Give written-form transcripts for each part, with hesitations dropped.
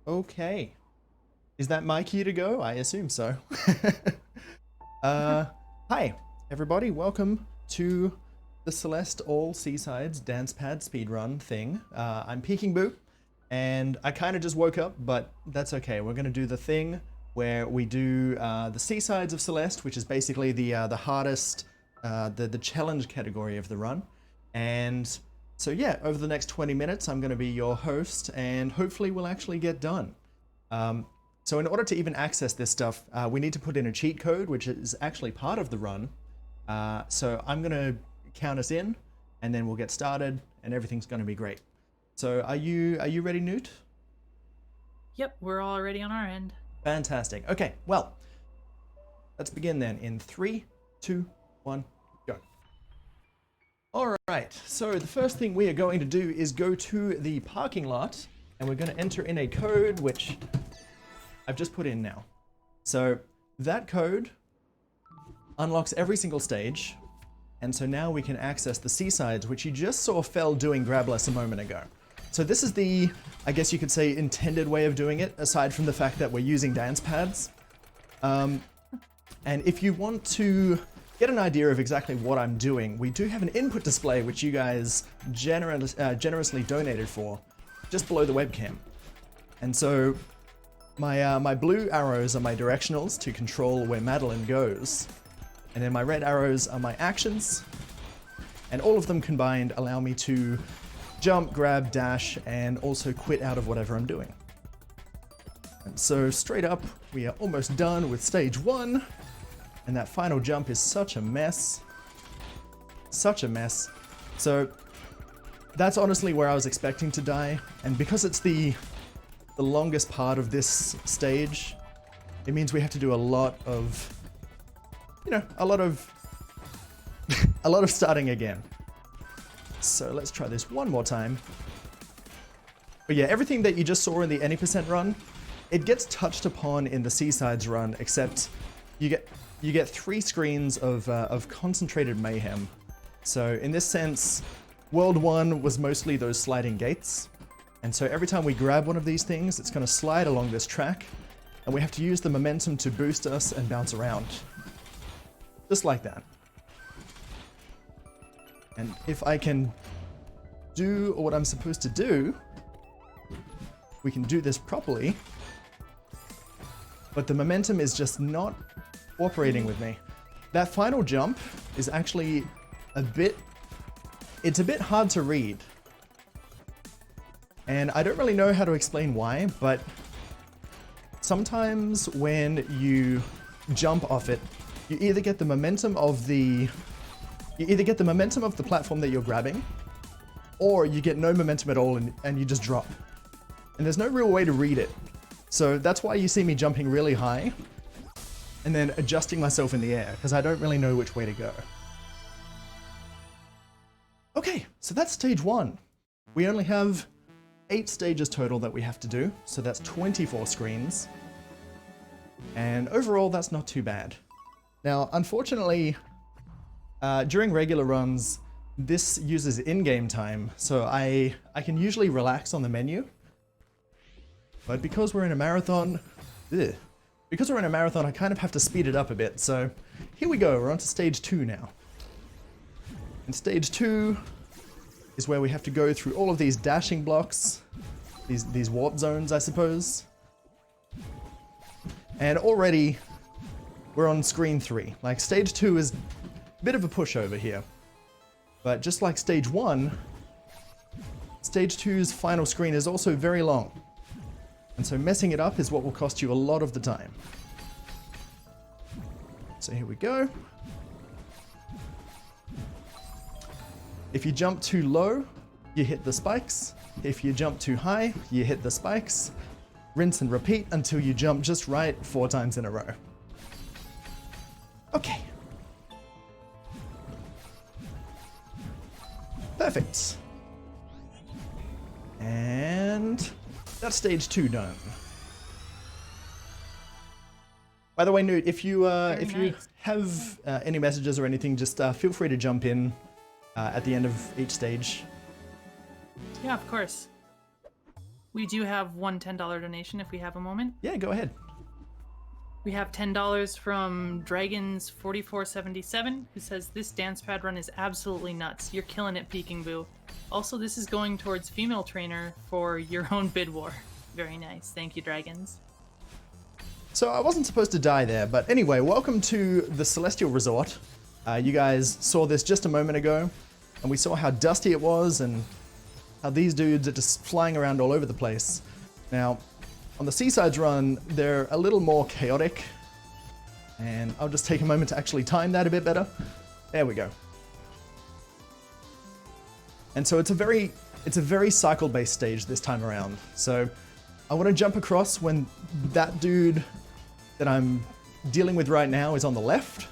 Okay. Is that my key to go? I assume so. Hi, everybody. Welcome to the Celeste All Seasides Dance Pad Speedrun thing. I'm PeekingBoo, and I kind of just woke up, but that's okay. We're going to do the thing where we do the Seasides of Celeste, which is basically the hardest, the challenge category of the run. And so yeah, over the next 20 minutes, I'm going to be your host, and hopefully we'll actually get done. So in order to even access this stuff, we need to put in a cheat code, which is actually part of the run. So I'm going to count us in, and then we'll get started, and everything's going to be great. So are you ready, Newt? Yep, we're all ready on our end. Fantastic. Okay, well, let's begin then in 3, 2, 1, go. All right, so the first thing we are going to do is go to the parking lot, and we're going to enter in a code, which I've just put in now. So that code unlocks every single stage, and so now we can access the Seasides, which you just saw Fel doing Grabless a moment ago. So this is the, I guess you could say, intended way of doing it, aside from the fact that we're using dance pads. And if you want to get an idea of exactly what I'm doing, we do have an input display, which you guys generously donated for, just below the webcam. And so my blue arrows are my directionals to control where Madeline goes. And then my red arrows are my actions. And all of them combined allow me to jump, grab, dash, and also quit out of whatever I'm doing. And so straight up, we are almost done with stage 1. And that final jump is such a mess. Such a mess. So that's honestly where I was expecting to die. And because it's the longest part of this stage, it means we have to do a lot of, a lot of starting again. So let's try this one more time. But yeah, everything that you just saw in the any percent run, it gets touched upon in the Seasides run, except you get 3 screens of concentrated mayhem. So in this sense, World 1 was mostly those sliding gates. And so every time we grab one of these things, it's going to slide along this track, and we have to use the momentum to boost us and bounce around. Just like that. And if I can do what I'm supposed to do, we can do this properly. But the momentum is just not cooperating with me. That final jump is actually it's a bit hard to read. And I don't really know how to explain why, but sometimes when you jump off it, you either get the momentum of the platform that you're grabbing, or you get no momentum at all and you just drop. And there's no real way to read it. So that's why you see me jumping really high and then adjusting myself in the air, because I don't really know which way to go. Okay, so that's stage 1. We only have 8 stages total that we have to do, so that's 24 screens. And overall, that's not too bad. Now, unfortunately, during regular runs, this uses in-game time, so I can usually relax on the menu. But because we're in a marathon, I kind of have to speed it up a bit. So here we go, we're on to stage 2 now. And stage 2 is where we have to go through all of these dashing blocks, these warp zones, I suppose. And already we're on screen 3. Like, stage 2 is a bit of a pushover here. But just like stage 1, stage 2's final screen is also very long. And so messing it up is what will cost you a lot of the time. So here we go. If you jump too low, you hit the spikes. If you jump too high, you hit the spikes. Rinse and repeat until you jump just right 4 times in a row. Okay. Perfect. And that's stage 2 done. By the way, Newt, if you have any messages or anything, just feel free to jump in at the end of each stage. Yeah, of course. We do have one $10 donation if we have a moment. Yeah, go ahead. We have $10 from Dragons4477, who says, "This dance pad run is absolutely nuts. You're killing it, PeekingBoo. Also, this is going towards female trainer for your own bid war." Very nice. Thank you, Dragons. So I wasn't supposed to die there, but anyway, welcome to the Celestial Resort. You guys saw this just a moment ago, and we saw how dusty it was and how these dudes are just flying around all over the place. Now, on the Seasides run, they're a little more chaotic, and I'll just take a moment to actually time that a bit better. There we go. And so it's a very cycle-based stage this time around. So I want to jump across when that dude that I'm dealing with right now is on the left.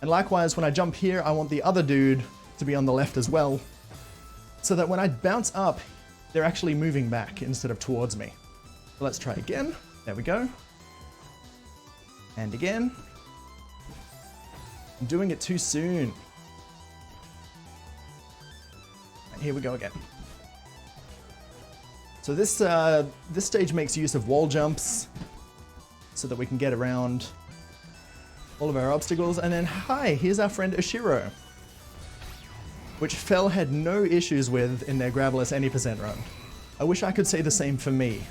And likewise, when I jump here, I want the other dude to be on the left as well, so that when I bounce up, they're actually moving back instead of towards me. So let's try again. There we go. And again. I'm doing it too soon. Here we go again. So this stage makes use of wall jumps so that we can get around all of our obstacles. And then, hi, here's our friend Ashiro, which Fel had no issues with in their Gravelous Any % run. I wish I could say the same for me.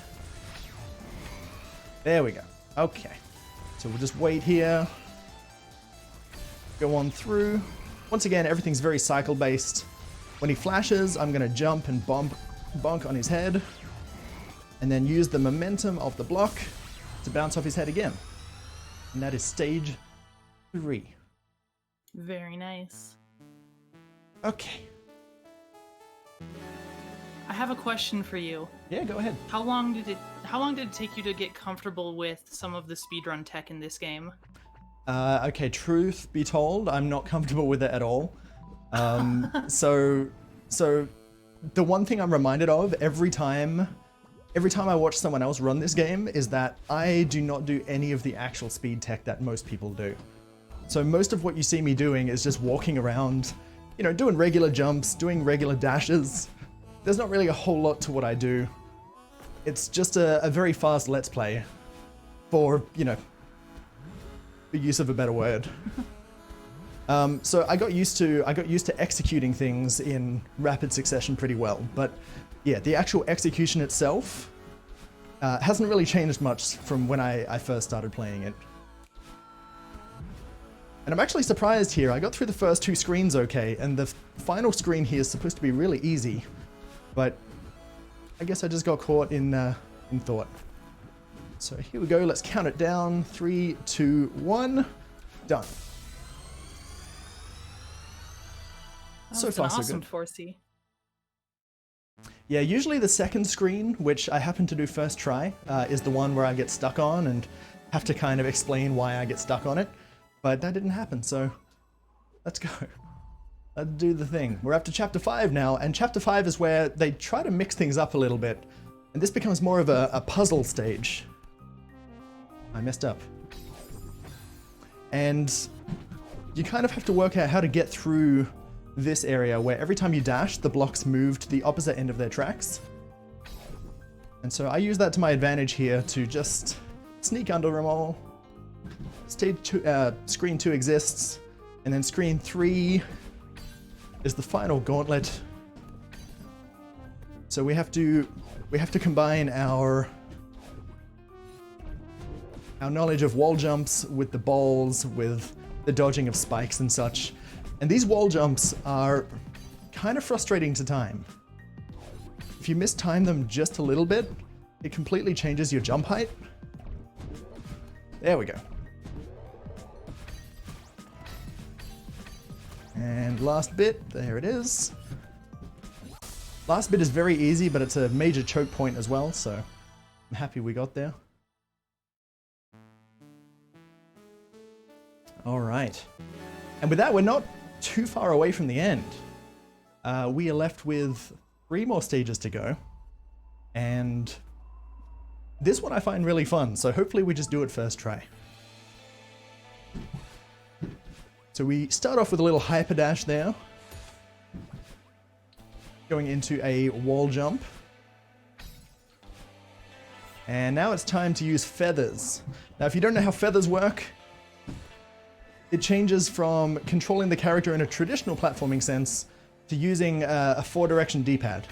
There we go. Okay. So we'll just wait here. Go on through. Once again, everything's very cycle-based. When he flashes, I'm going to jump and bonk on his head, and then use the momentum of the block to bounce off his head again. And that is stage 3. Very nice. Okay. I have a question for you. Yeah, go ahead. How long did it take you to get comfortable with some of the speedrun tech in this game? Okay, truth be told, I'm not comfortable with it at all. So the one thing I'm reminded of every time I watch someone else run this game is that I do not do any of the actual speed tech that most people do. So most of what you see me doing is just walking around, you know, doing regular jumps, doing regular dashes. There's not really a whole lot to what I do. It's just a very fast let's play, for, you know, the use of a better word. So I got used to executing things in rapid succession pretty well, but yeah, the actual execution itself hasn't really changed much from when I first started playing it. And I'm actually surprised here. I got through the first 2 screens okay, and the final screen here is supposed to be really easy, but I guess I just got caught in thought. So here we go. Let's count it down. 3, 2, 1. Done. So far, so awesome good. 4C. Yeah, usually the second screen, which I happen to do first try, is the one where I get stuck on and have to kind of explain why I get stuck on it. But that didn't happen, so let's go. Let's do the thing. We're up to Chapter 5 now, and Chapter 5 is where they try to mix things up a little bit, and this becomes more of a puzzle stage. I messed up. And you kind of have to work out how to get through this area where every time you dash, the blocks move to the opposite end of their tracks. And so I use that to my advantage here to just sneak under them all. Screen 2 exists, and then screen 3 is the final gauntlet. So we have to combine our knowledge of wall jumps with the balls, with the dodging of spikes and such. And these wall jumps are kind of frustrating to time. If you mistime them just a little bit, it completely changes your jump height. There we go. And last bit, there it is. Last bit is very easy, but it's a major choke point as well, so I'm happy we got there. All right. And with that, we're not too far away from the end. We are left with 3 more stages to go. And this one I find really fun, so hopefully we just do it first try. So we start off with a little hyper dash there. Going into a wall jump. And now it's time to use feathers. Now, if you don't know how feathers work, it changes from controlling the character in a traditional platforming sense to using a 4-direction D-pad.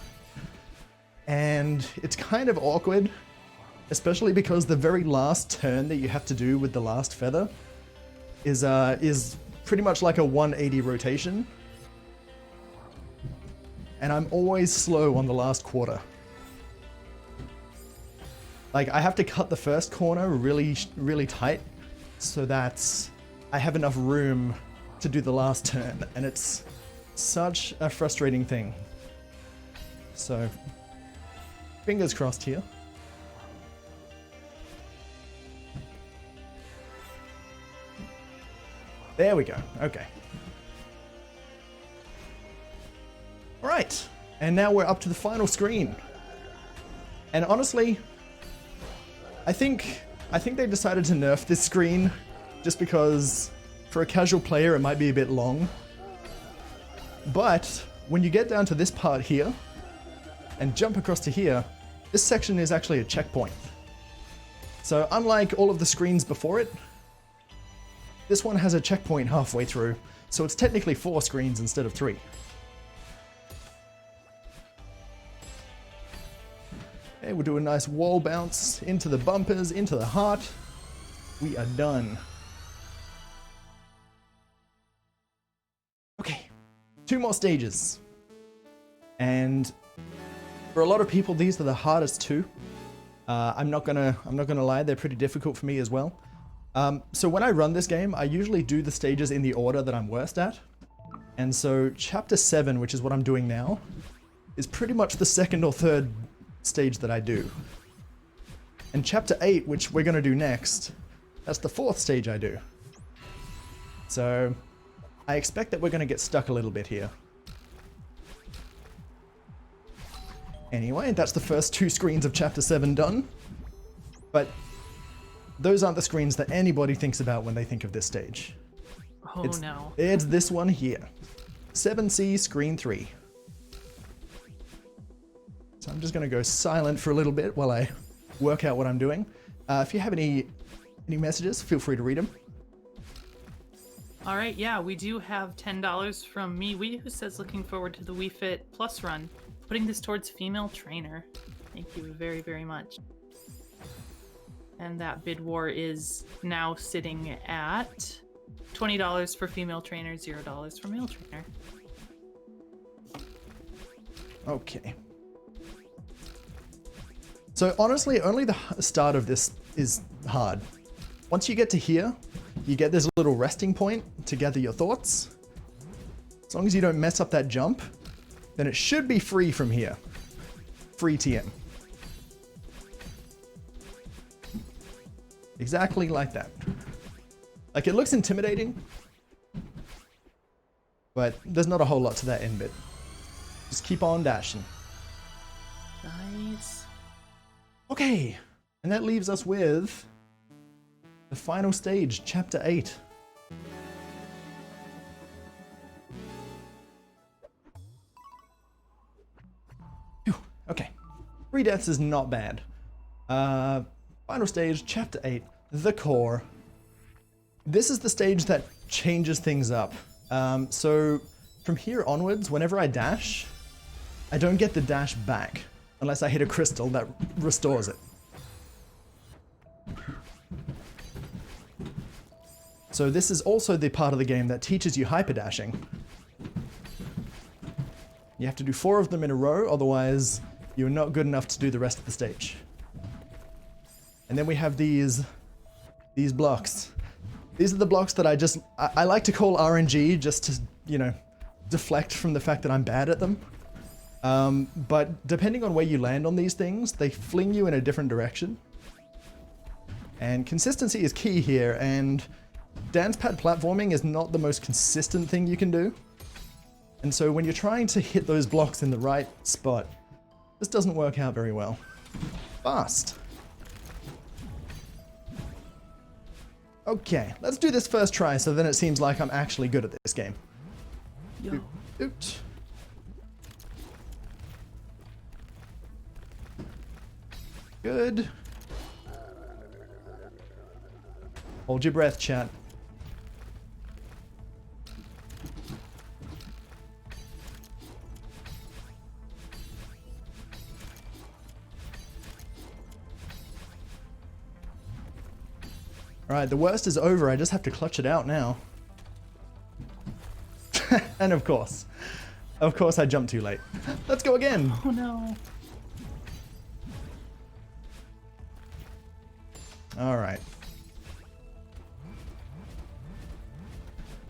And it's kind of awkward, especially because the very last turn that you have to do with the last feather is pretty much like a 180 rotation. And I'm always slow on the last quarter. Like, I have to cut the first corner really, really tight so that I have enough room to do the last turn, and it's such a frustrating thing. So, fingers crossed here. There we go, okay. Alright, and now we're up to the final screen. And honestly, I think they decided to nerf this screen just because for a casual player it might be a bit long. But when you get down to this part here and jump across to here, this section is actually a checkpoint. So unlike all of the screens before it, this one has a checkpoint halfway through, so it's technically 4 screens instead of 3. Okay, we'll do a nice wall bounce into the bumpers, into the heart. We are done. Okay, 2 more stages. And for a lot of people, these are the hardest 2. I'm not gonna lie, they're pretty difficult for me as well. So when I run this game, I usually do the stages in the order that I'm worst at. And so Chapter 7, which is what I'm doing now, is pretty much the 2nd or 3rd stage that I do. And Chapter 8, which we're going to do next, that's the 4th stage I do. So I expect that we're going to get stuck a little bit here. Anyway, that's the first 2 screens of Chapter 7 done. But those aren't the screens that anybody thinks about when they think of this stage. Oh no. It's this one here. 7C Screen 3. So I'm just going to go silent for a little bit while I work out what I'm doing. If you have any messages, feel free to read them. All right, yeah, we do have $10 from MeWe, who says looking forward to the Wii Fit Plus run, putting this towards female trainer. Thank you very, very much. And that bid war is now sitting at $20 for female trainer, $0 for male trainer. Okay. So honestly, only the start of this is hard. Once you get to here, you get this little resting point to gather your thoughts. As long as you don't mess up that jump, then it should be free from here. Free TM. Exactly like that. Like, it looks intimidating, but there's not a whole lot to that end bit. Just keep on dashing. Nice. Okay, and that leaves us with the final stage, Chapter 8. Phew, okay, 3 deaths is not bad. Final stage, Chapter 8, the core. This is the stage that changes things up. So from here onwards, whenever I dash, I don't get the dash back unless I hit a crystal that restores it. So this is also the part of the game that teaches you hyperdashing. You have to do 4 of them in a row, otherwise you're not good enough to do the rest of the stage. And then we have these blocks. These are the blocks that I like to call RNG just to, you know, deflect from the fact that I'm bad at them. But depending on where you land on these things, they fling you in a different direction. And consistency is key here, and dance pad platforming is not the most consistent thing you can do. And so when you're trying to hit those blocks in the right spot, this doesn't work out very well. Fast. Okay, let's do this first try so then it seems like I'm actually good at this game. Yo. Oot. Good. Hold your breath, chat. Alright, the worst is over. I just have to clutch it out now. And of course I jumped too late. Let's go again. Oh no. Alright.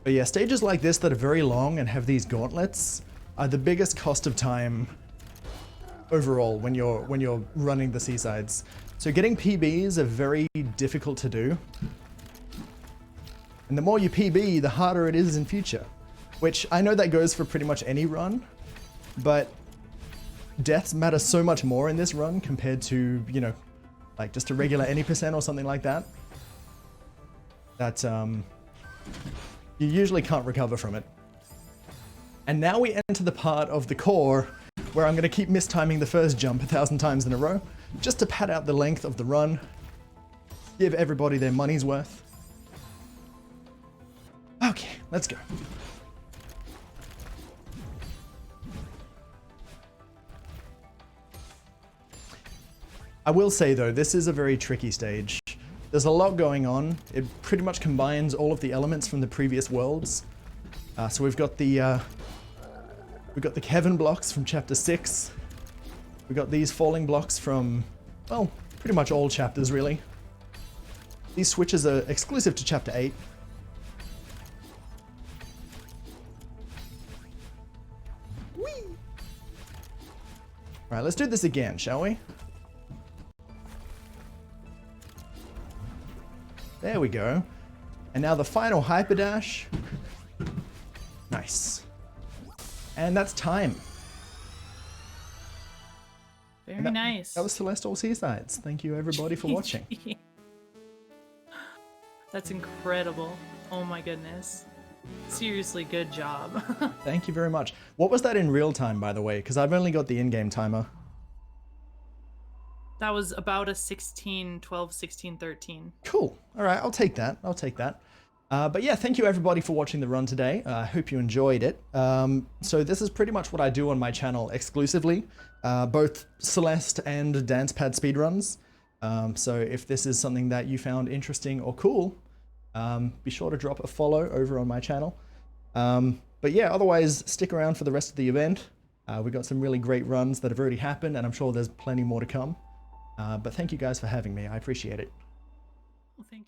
But yeah, stages like this that are very long and have these gauntlets are the biggest cost of time overall when you're running the seasides. So getting PBs are very difficult to do. And the more you PB, the harder it is in future. Which I know that goes for pretty much any run, but deaths matter so much more in this run compared to, you know, like just a regular any percent or something like that. That you usually can't recover from it. And now we enter the part of the core where I'm going to keep mistiming the first jump 1,000 times in a row, just to pad out the length of the run, give everybody their money's worth. Okay, let's go. I will say though, this is a very tricky stage. There's a lot going on. It pretty much combines all of the elements from the previous worlds. So we've got the Kevin blocks from chapter 6. We've got these falling blocks from, well, pretty much all chapters really. These switches are exclusive to chapter 8. Whee! Alright, let's do this again, shall we? There we go. And now the final hyper dash. Nice. And that's time. Very nice. That was Celeste All Seasides. Thank you everybody for watching. That's incredible. Oh my goodness. Seriously, good job. Thank you very much. What was that in real time, by the way? Because I've only got the in-game timer. That was about a 16, 12, 16, 13. Cool. All right, I'll take that. I'll take that. But yeah, thank you everybody for watching the run today. I hope you enjoyed it. So this is pretty much what I do on my channel exclusively, both Celeste and dance pad speedruns. So if this is something that you found interesting or cool, be sure to drop a follow over on my channel. But yeah, otherwise stick around for the rest of the event. We've got some really great runs that have already happened, and I'm sure there's plenty more to come. But thank you guys for having me. I appreciate it. Well, thank you.